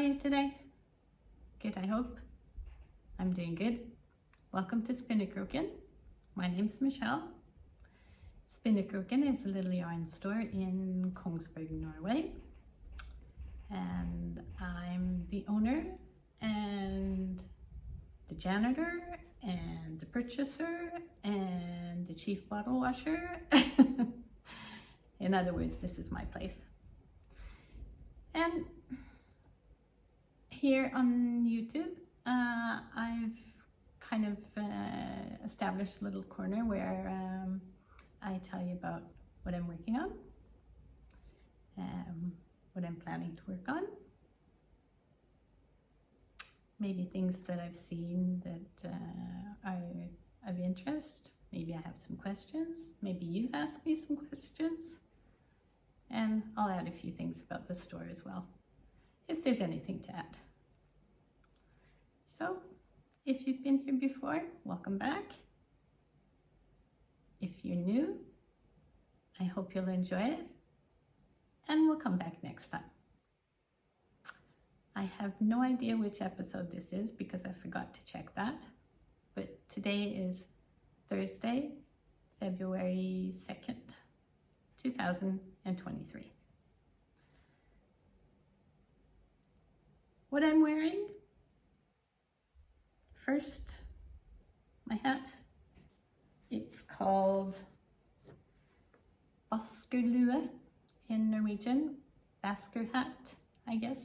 you today? Good, I hope. I'm doing good. Welcome to Spinnekroken. My name's Michelle. Spinnekroken is a little yarn store in Kongsberg, Norway. And I'm the owner and the janitor and the purchaser and the chief bottle washer. In other words, this is my place. And here on YouTube, I've kind of established a little corner where I tell you about what I'm working on, what I'm planning to work on, maybe things that I've seen that are of interest. Maybe I have some questions, maybe you've asked me some questions, and I'll add a few things about the store as well, if there's anything to add. So, if you've been here before, welcome back. If you're new, I hope you'll enjoy it, and we'll come back next time. I have no idea which episode this is because I forgot to check that, but today is Thursday, February 2nd, 2023. What I'm wearing? First, my hat. It's called Basker in Norwegian. Basker hat, I guess,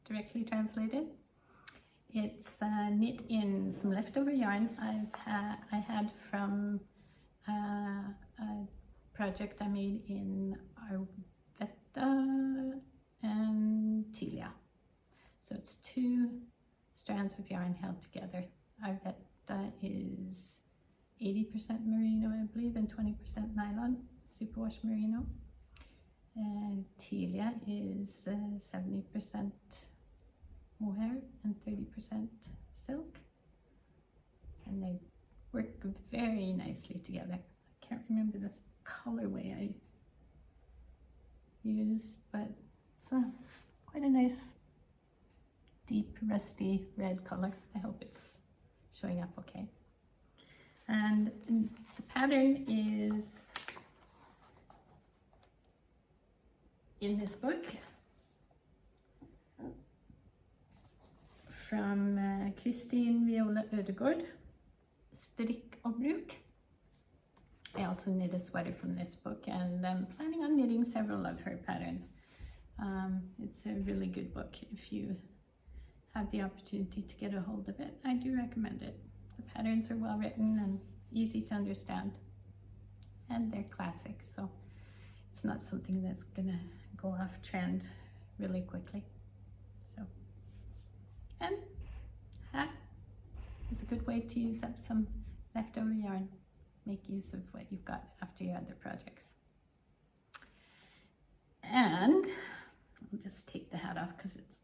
directly translated. It's knit in some leftover yarn I had from a project I made in Aegyoknit and Tilia. So it's 2 strands of yarn held together. Aegyoknit is 80% merino, I believe, and 20% nylon, superwash merino. And Tilia is 70% mohair and 30% silk. And they work very nicely together. I can't remember the colorway I used, but it's quite a nice deep rusty red color. I hope it's showing up okay. And the pattern is in this book from Kristin, Wiola, Ødegard, Strikk og bruk. I also knit a sweater from this book, and I'm planning on knitting several of her patterns. It's a really good book. If you have the opportunity to get a hold of it, I do recommend it. The patterns are well written and easy to understand, and they're classic, so it's not something that's gonna go off trend really quickly. So, and hat is a good way to use up some leftover yarn. Make use of what you've got after your other projects. And I'll just take the hat off because it's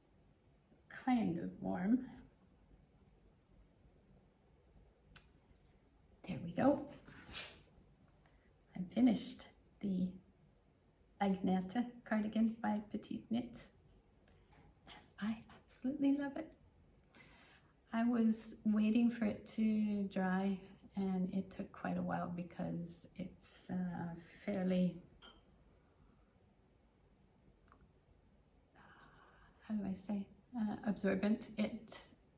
kind of warm. There we go. I'm finished the Agnete Cardigan by PetiteKnit. I absolutely love it. I was waiting for it to dry, and it took quite a while because it's fairly, how do I say, absorbent.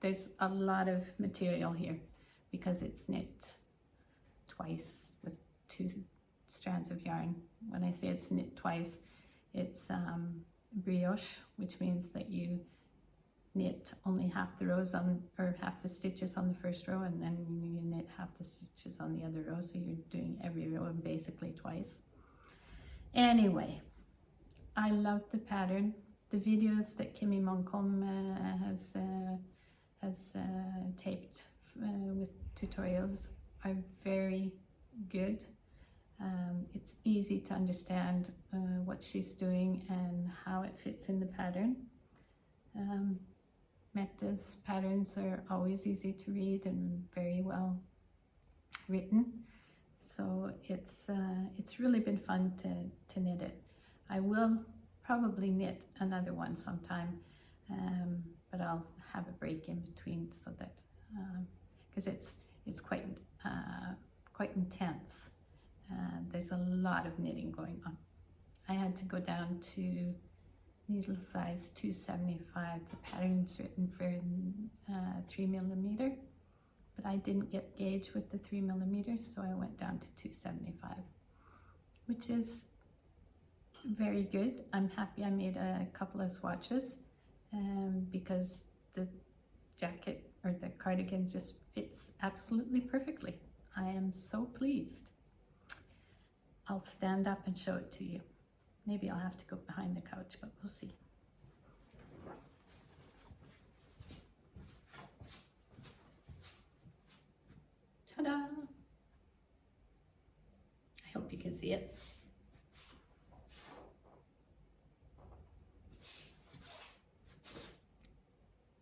There's a lot of material here because it's knit twice with 2 strands of yarn. When I say it's knit twice, it's brioche, which means that you knit only half the rows on, or half the stitches on the first row, and then you knit half the stitches on the other row, so you're doing every row basically twice. Anyway, I love the pattern. The videos that Kimmy Moncombe has taped with tutorials are very good. It's easy to understand what she's doing and how it fits in the pattern. Metta's patterns are always easy to read and very well written, so it's really been fun to knit it. I will probably knit another one sometime. but I'll have a break in between so that, because it's quite intense. There's a lot of knitting going on. I had to go down to needle size 275. The pattern's written for 3mm, but I didn't get gauge with the 3mm, so I went down to 275, which is very good. I'm happy I made a couple of swatches because the jacket or the cardigan just fits absolutely perfectly. I am so pleased. I'll stand up and show it to you. Maybe I'll have to go behind the couch, but we'll see. Ta-da! I hope you can see it.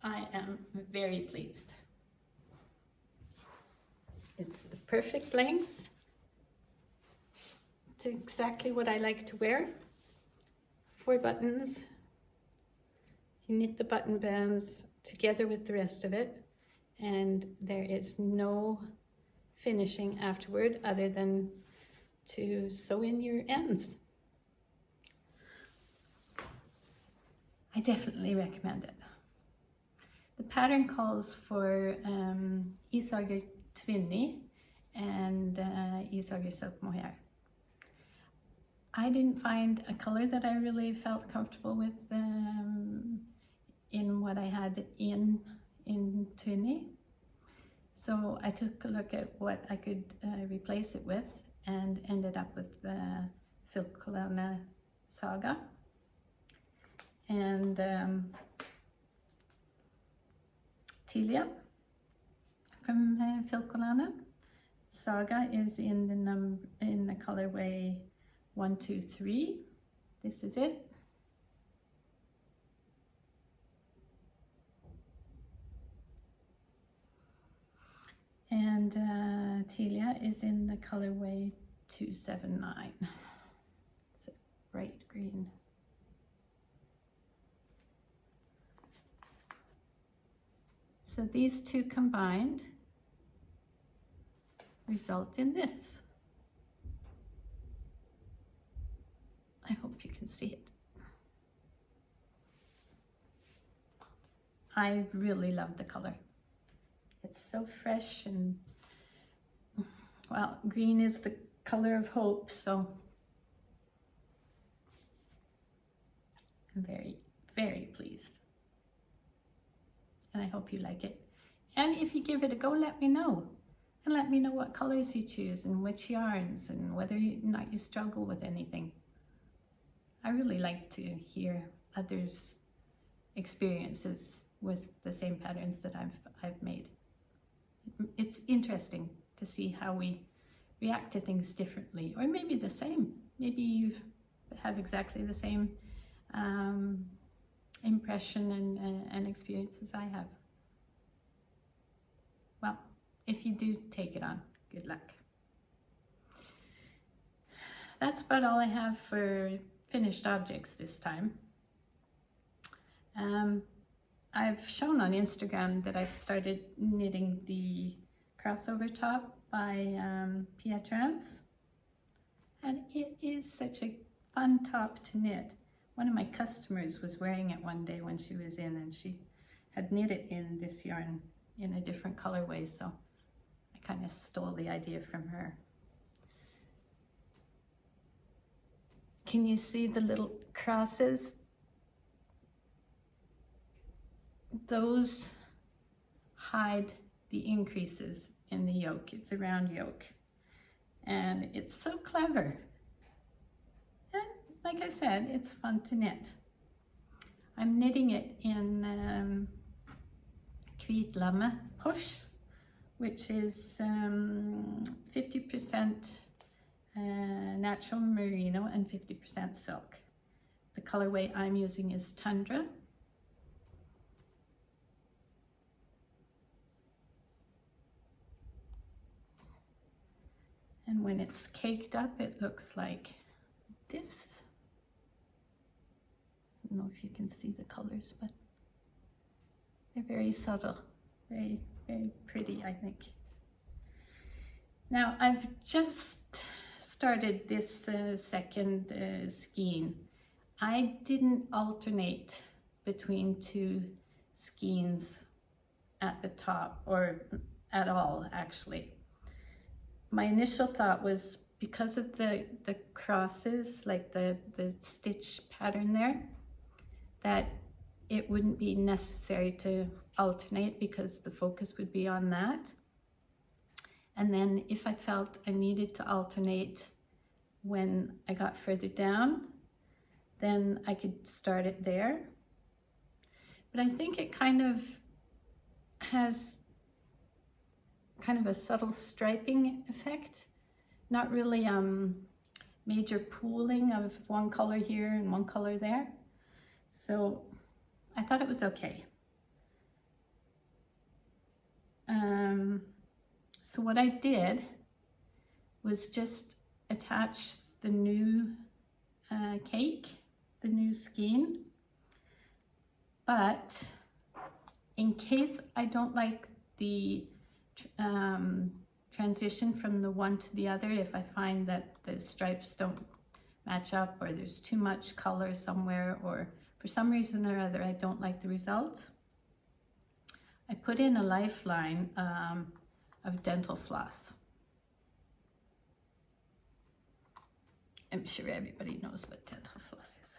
I am very pleased. It's the perfect length. It's exactly what I like to wear. 4 buttons. You knit the button bands together with the rest of it, and there is no finishing afterward other than to sew in your ends. I definitely recommend it. The pattern calls for Ødegard and Ødegard silk mohair. I didn't find a color that I really felt comfortable with in what I had in Tvinni. So I took a look at what I could replace it with and ended up with the Fjord Saga. And Tilia from Fjord Saga is in the colorway 123. This is it. And Tilia is in the colorway 279. It's a bright green. So these two combined result in this. I hope you can see it. I really love the color. It's so fresh and, well, green is the color of hope, so I'm very, very pleased. And I hope you like it. And if you give it a go, let me know. And let me know what colors you choose and which yarns and whether or not you struggle with anything. I really like to hear others' experiences with the same patterns that I've made. It's interesting to see how we react to things differently, or maybe the same. Maybe you have exactly the same impression and experience as I have. Well, if you do take it on, good luck. That's about all I have for finished objects this time. I've shown on Instagram that I've started knitting the crossover top by Pia Trans, and it is such a fun top to knit. One of my customers was wearing it one day when she was in, and she had knit it in this yarn in a different colorway, so I kind of stole the idea from her. Can you see the little crosses? Those hide the increases in the yoke. It's a round yoke, and it's so clever. And like I said, it's fun to knit. I'm knitting it in Kvitlamme Push, which is 50% natural merino and 50% silk. The colorway I'm using is Tundra. And when it's caked up, it looks like this. I don't know if you can see the colors, but They're very subtle, very, very pretty, I think. Now, I've just started this second skein. I didn't alternate between two skeins at the top, or at all, actually. My initial thought was, because of the crosses, like the stitch pattern there, that it wouldn't be necessary to alternate because the focus would be on that. And then if I felt I needed to alternate when I got further down, then I could start it there. But I think it kind of has kind of a subtle striping effect, not really major pooling of one color here and one color there. So I thought it was okay. So what I did was just attach the new cake, the new skein. But in case I don't like the transition from the one to the other, if I find that the stripes don't match up, or there's too much color somewhere, or for some reason or other I don't like the result, I put in a lifeline of dental floss. I'm sure everybody knows what dental floss is.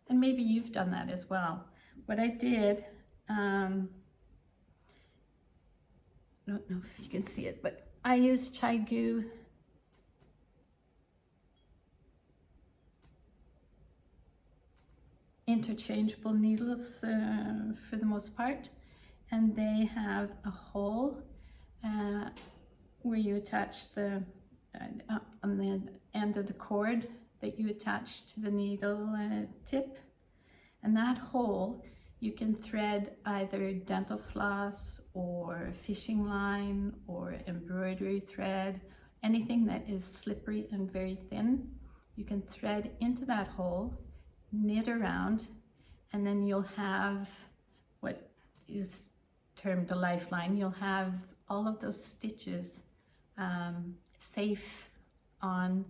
And maybe you've done that as well. What I did, I don't know if you can see it, but I used Chai-Gu interchangeable needles for the most part, and they have a hole where you attach the on the end of the cord that you attach to the needle tip, and that hole you can thread either dental floss or fishing line or embroidery thread, anything that is slippery and very thin. You can thread into that hole, knit around, and then you'll have what is termed a lifeline. You'll have all of those stitches safe on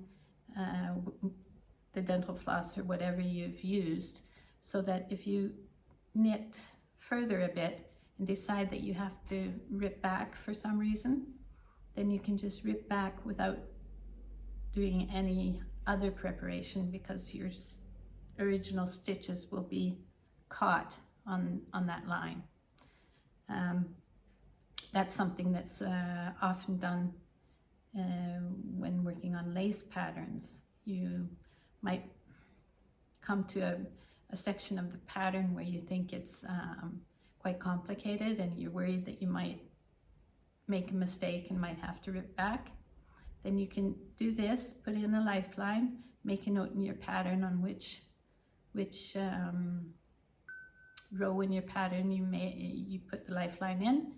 the dental floss or whatever you've used, so that if you knit further a bit and decide that you have to rip back for some reason, then you can just rip back without doing any other preparation, because your original stitches will be caught on that line. That's something that's often done when working on lace patterns. You might come to a section of the pattern where you think it's quite complicated, and you're worried that you might make a mistake and might have to rip back. Then you can do this, put in a lifeline, make a note in your pattern on which row in your pattern you put the lifeline in,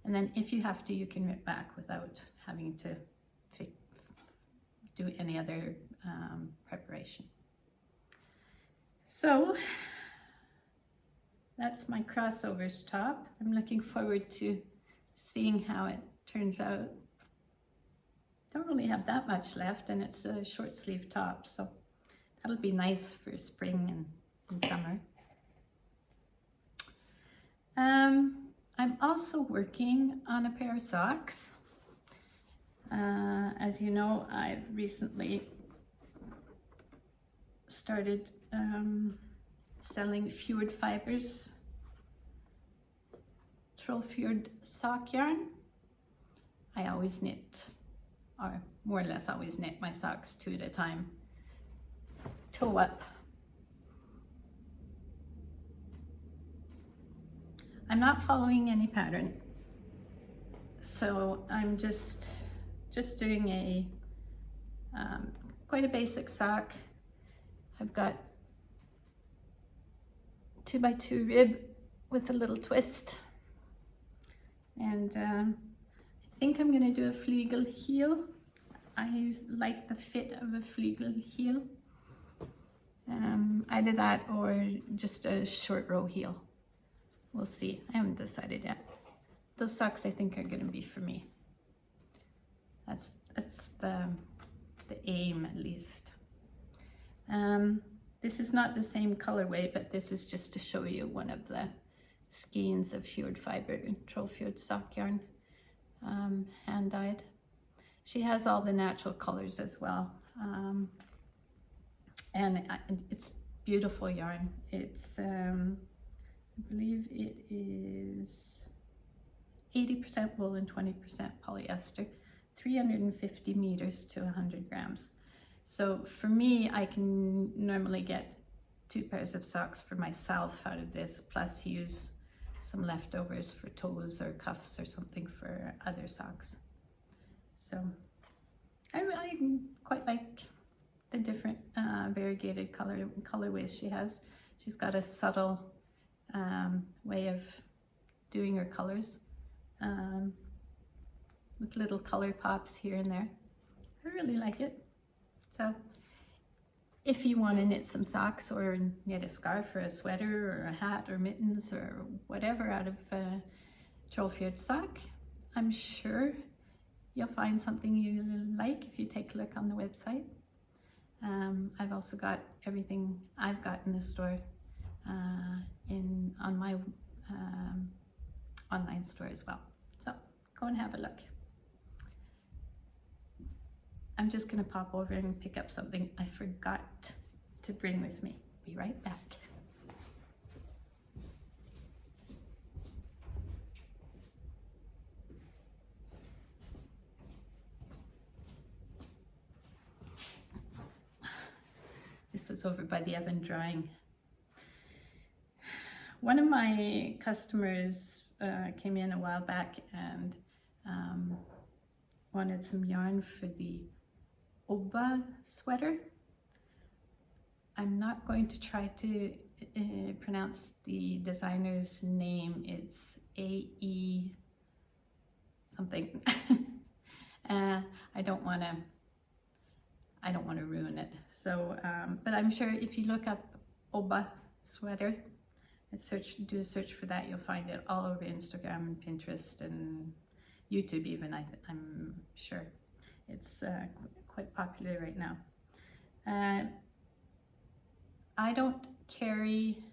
and then if you have to, you can rip back without having to do any other preparation. So that's my crossovers top. I'm looking forward to seeing how it turns out. Don't really have that much left, and it's a short sleeve top, so that'll be nice for spring and summer. I'm also working on a pair of socks. As you know, I've recently started selling Fjord Fibres Trollfjord sock yarn. I always knit, or more or less always knit my socks 2 at a time, toe up. I'm not following any pattern, so I'm just doing a quite a basic sock. I've got 2x2 rib with a little twist, and I think I'm going to do a flügel heel. I like the fit of a flügel heel, either that or just a short row heel. we'll see. I haven't decided yet. Those socks I think are going to be for me. That's the aim, at least. This is not the same colorway, but this is just to show you one of the skeins of Fjord Fibres Trollfjord sock yarn, hand dyed. She has all the natural colors as well, and it's beautiful yarn. It's I believe it is 80% wool and 20% polyester, 350 meters to 100 grams. So for me, I can normally get 2 pairs of socks for myself out of this, plus use some leftovers for toes or cuffs or something for other socks. So I quite like the different variegated colorways she has. She's got a subtle way of doing her colors with little color pops here and there. I really like it. So if you want to knit some socks or knit a scarf or a sweater or a hat or mittens or whatever out of Trollfjord sock, I'm sure you'll find something you like if you take a look on the website. I've also got everything I've got in the store on my online store as well. So go and have a look. I'm just going to pop over and pick up something I forgot to bring with me. Be right back. This was over by the oven drying. One of my customers came in a while back and wanted some yarn for the Obba Sweater. I'm not going to try to pronounce the designer's name. It's A-E something. I don't want to ruin it. So, but I'm sure if you look up Obba Sweater and do a search for that, you'll find it all over Instagram and Pinterest and YouTube even. I'm sure it's quite popular right now. I don't carry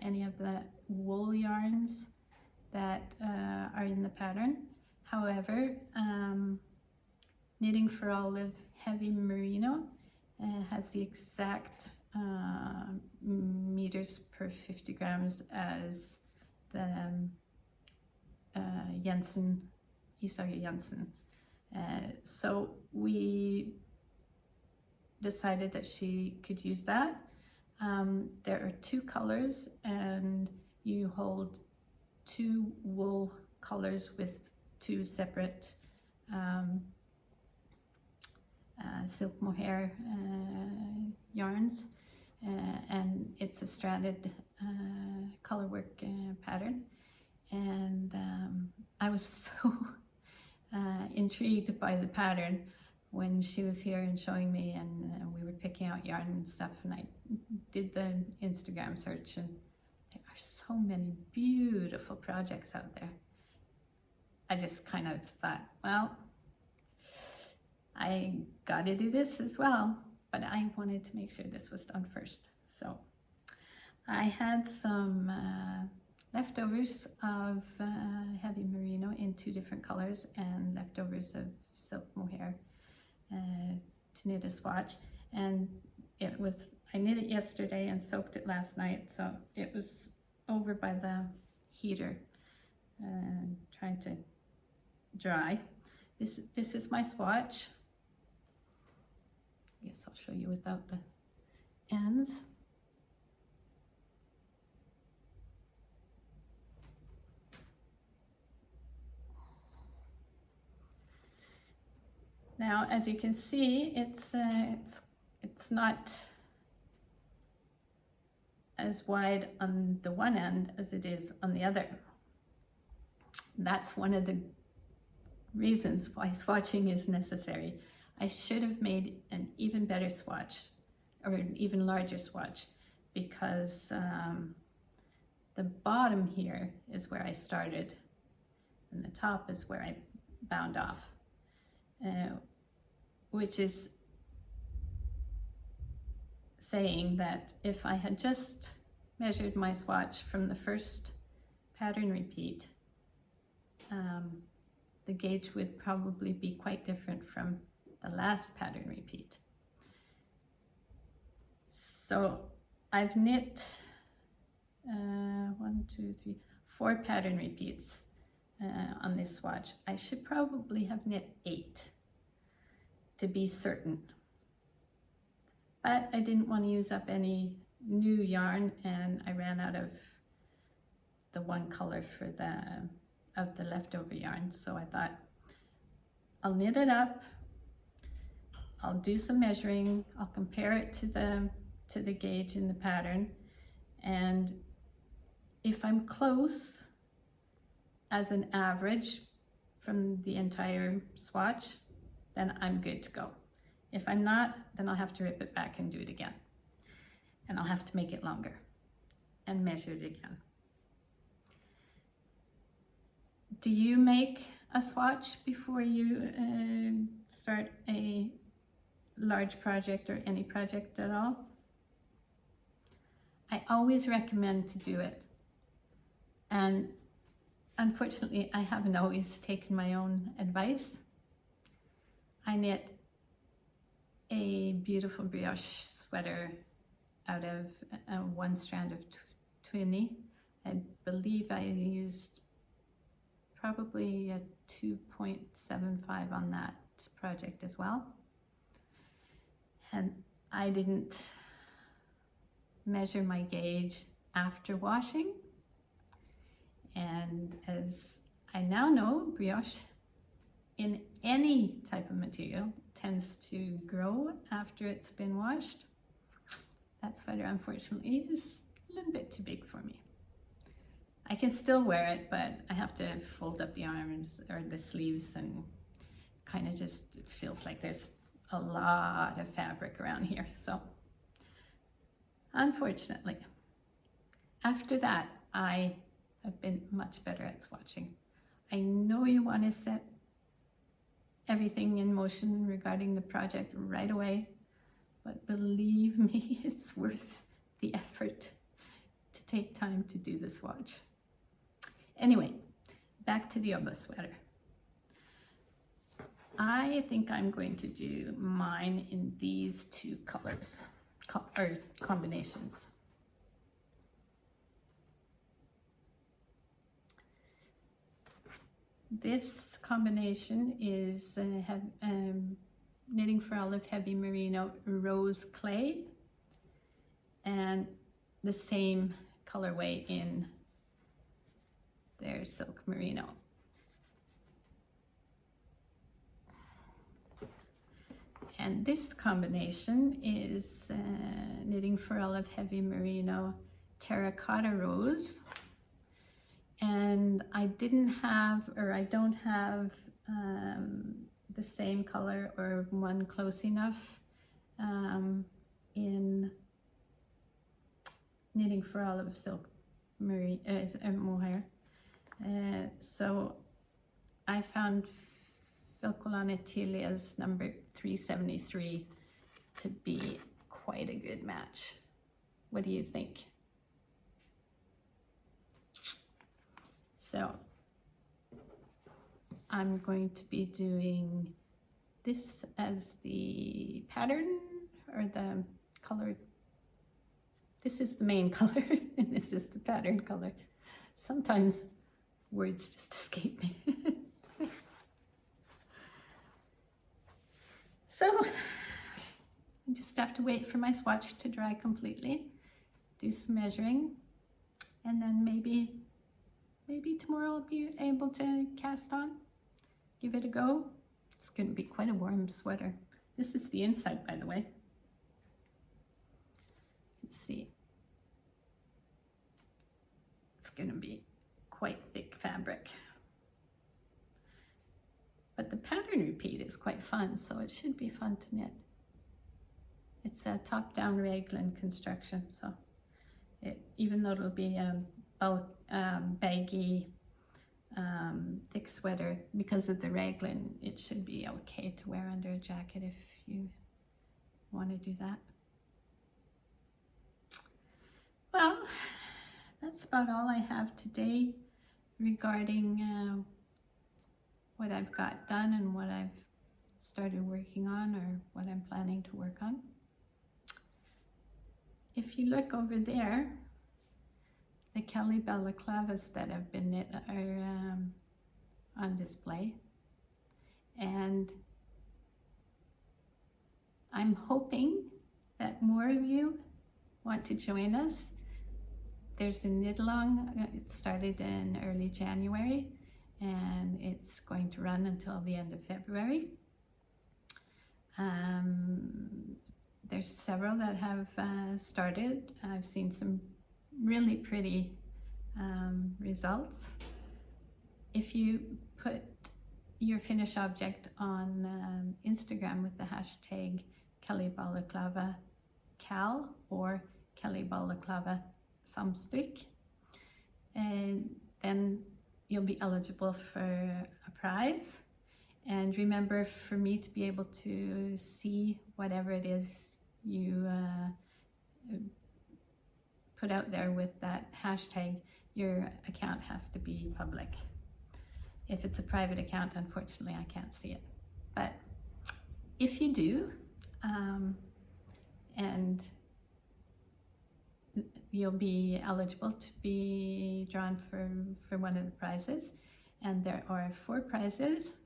any of the wool yarns that are in the pattern. However, Knitting for Olive Heavy Merino has the exact meters per 50 grams as the Isager Jensen. So we decided that she could use that. There are 2 colors and you hold 2 wool colors with 2 separate silk mohair yarns, and it's a stranded colorwork pattern. And I was so intrigued by the pattern when she was here and showing me, and we were picking out yarn and stuff, and I did the Instagram search, and there are so many beautiful projects out there. I just kind of thought, well, I gotta do this as well, but I wanted to make sure this was done first. So I had some leftovers of heavy merino in 2 different colors and leftovers of silk mohair to knit a swatch, and I knit it yesterday and soaked it last night, so it was over by the heater trying to dry. This is my swatch. I guess I'll show you without the ends. Now, as you can see, it's not as wide on the one end as it is on the other. That's one of the reasons why swatching is necessary. I should have made an even better swatch, or an even larger swatch, because the bottom here is where I started, and the top is where I bound off, which is saying that if I had just measured my swatch from the first pattern repeat, the gauge would probably be quite different from the last pattern repeat. So I've knit 4 pattern repeats on this swatch. I should probably have knit 8 to be certain, but I didn't want to use up any new yarn, and I ran out of the one color for the leftover yarn. So I thought I'll knit it up, I'll do some measuring, I'll compare it to the gauge in the pattern, and if I'm close as an average from the entire swatch, then I'm good to go. If I'm not, then I'll have to rip it back and do it again, and I'll have to make it longer and measure it again. Do you make a swatch before you start a large project or any project at all? I always recommend to do it, and unfortunately I haven't always taken my own advice. I knit a beautiful brioche sweater out of one strand of twinny. I believe I used probably a 2.75 on that project as well, and I didn't measure my gauge after washing, and as I now know, brioche in any type of material tends to grow after it's been washed. That sweater unfortunately is a little bit too big for me. I can still wear it, but I have to fold up the arms or the sleeves, and kind of just feels like there's a lot of fabric around here. So unfortunately, after that, I have been much better at swatching. I know you want to set everything in motion regarding the project right away, but believe me, it's worth the effort to take time to do the swatch. Anyway, back to the Obba sweater. I think I'm going to do mine in these 2 colors, or combinations. This combination is Knitting for Olive Heavy Merino Rose Clay, and the same colorway in their Silk Merino. And this combination is Knitting for Olive Heavy Merino Terracotta Rose. And I didn't have, or I don't have the same color or one close enough in Knitting for Olive Silk Mohair. So I found Filcolana Tilia's number 373 to be quite a good match. What do you think? So I'm going to be doing this as the pattern, or the color. This is the main color and this is the pattern color. Sometimes words just escape me. So I just have to wait for my swatch to dry completely, do some measuring, and then maybe tomorrow I'll be able to cast on, give it a go. It's going to be quite a warm sweater. This is the inside, by the way. Let's see. It's going to be quite thick fabric. But the pattern repeat is quite fun, so it should be fun to knit. It's a top-down raglan construction, so even though it'll be baggy thick sweater. Because of the raglan, it should be okay to wear under a jacket if you want to do that. Well, that's about all I have today regarding what I've got done and what I've started working on, or what I'm planning to work on. If you look over there, the Kelly balaclavas that have been knit are on display, and I'm hoping that more of you want to join us. There's a knit along. It started in early January and it's going to run until the end of February. There's several that have started. I've seen some really pretty results. If you put your finished object on Instagram with the hashtag Kelly Balaclava KAL or Kelly Balaclava Samstryk, and then you'll be eligible for a prize. And remember, for me to be able to see whatever it is you put out there with that hashtag, your account has to be public. If it's a private account, unfortunately, I can't see it. But if you do, and you'll be eligible to be drawn for one of the prizes. And there are 4 prizes,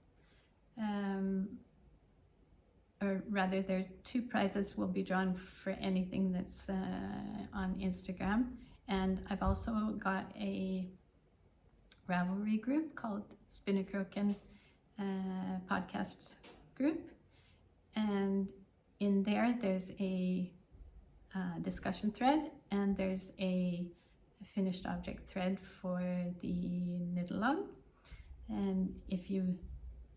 or rather there are 2 prizes will be drawn for anything that's on Instagram. And I've also got a Ravelry group called Spinnekroken podcast group, and in there's a discussion thread, and there's a finished object thread for the knit along. And if you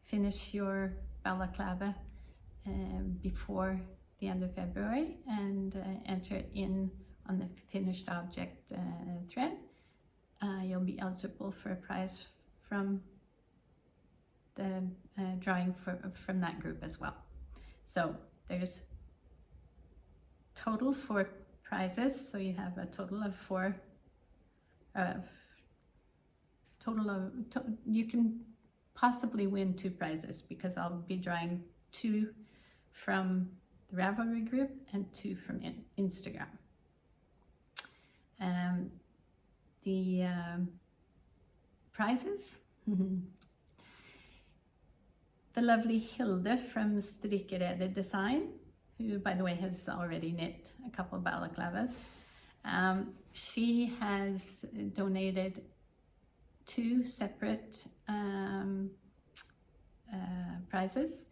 finish your balaclava before the end of February and enter it in on the finished object thread, you'll be eligible for a prize from the drawing from that group as well. So there's total 4 prizes, so you have a total of 4 you can possibly win 2 prizes, because I'll be drawing 2 from the Ravelry group and 2 from Instagram. The prizes, the lovely Hilde from Strikkede Design, who by the way has already knit a couple balaclavas. She has donated 2 separate prizes,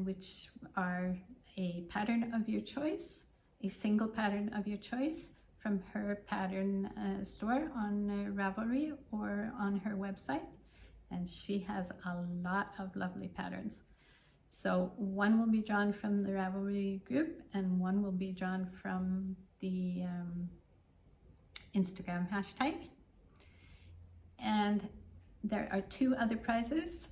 which are a pattern of your choice, a single pattern of your choice from her pattern store on Ravelry or on her website. And she has a lot of lovely patterns. So one will be drawn from the Ravelry group and one will be drawn from the Instagram hashtag. And there are 2 other prizes.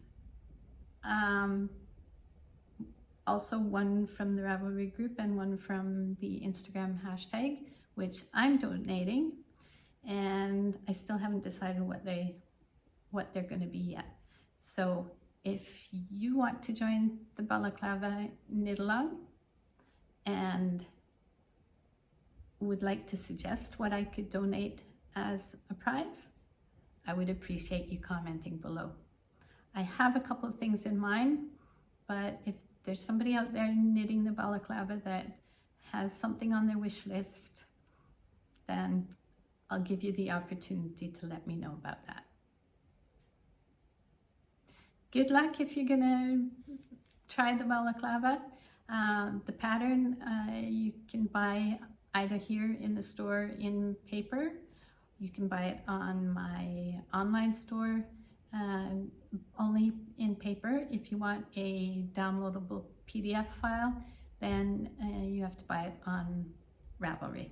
Also one from the Ravelry group and one from the Instagram hashtag, which I'm donating. And I still haven't decided what they're going to be yet. So if you want to join the balaclava knit along and would like to suggest what I could donate as a prize, I would appreciate you commenting below. I have a couple of things in mind, but if there's somebody out there knitting the balaclava that has something on their wish list, then I'll give you the opportunity to let me know about that. Good luck if you're gonna try the balaclava. The pattern you can buy either here in the store in paper. You can buy it on my online store, only in paper. If you want a downloadable PDF file, then you have to buy it on Ravelry.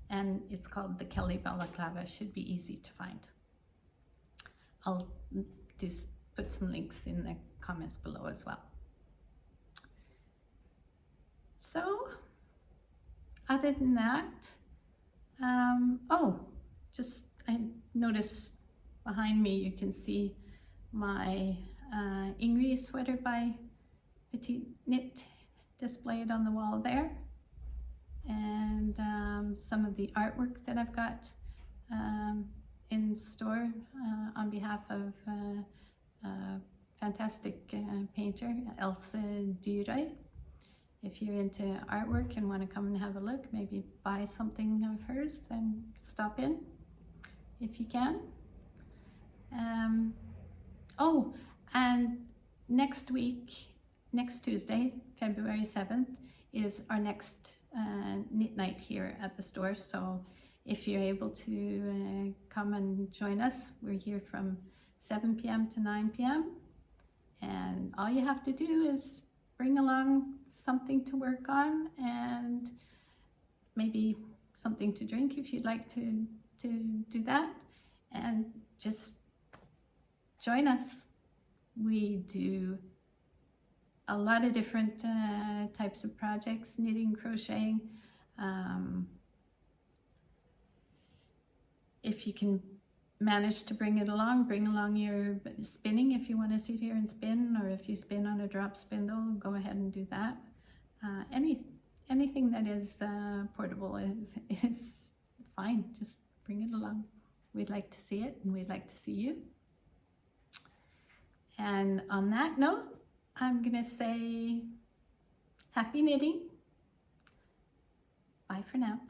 and it's called the Kelly Balaclava. Should be easy to find. I'll put some links in the comments below as well. So other than that, I noticed behind me you can see my Ingrid sweater by PetiteKnit displayed on the wall there, and some of the artwork that I've got in store on behalf of fantastic painter Else Dyrøy. If you're into artwork and want to come and have a look, maybe buy something of hers, then stop in if you can. Oh, and next week, next Tuesday, February 7th, is our next knit night here at the store. So if you're able to come and join us, we're here from 7 p.m. to 9 p.m. And all you have to do is bring along something to work on and maybe something to drink if you'd like to do that, and just join us. We do a lot of different types of projects, knitting, crocheting. If you can manage to bring along your spinning if you want to sit here and spin, or if you spin on a drop spindle, go ahead and do that. Anything that is portable is fine. Just bring it along. We'd like to see it, and we'd like to see you. And on that note, I'm gonna say happy knitting. Bye for now.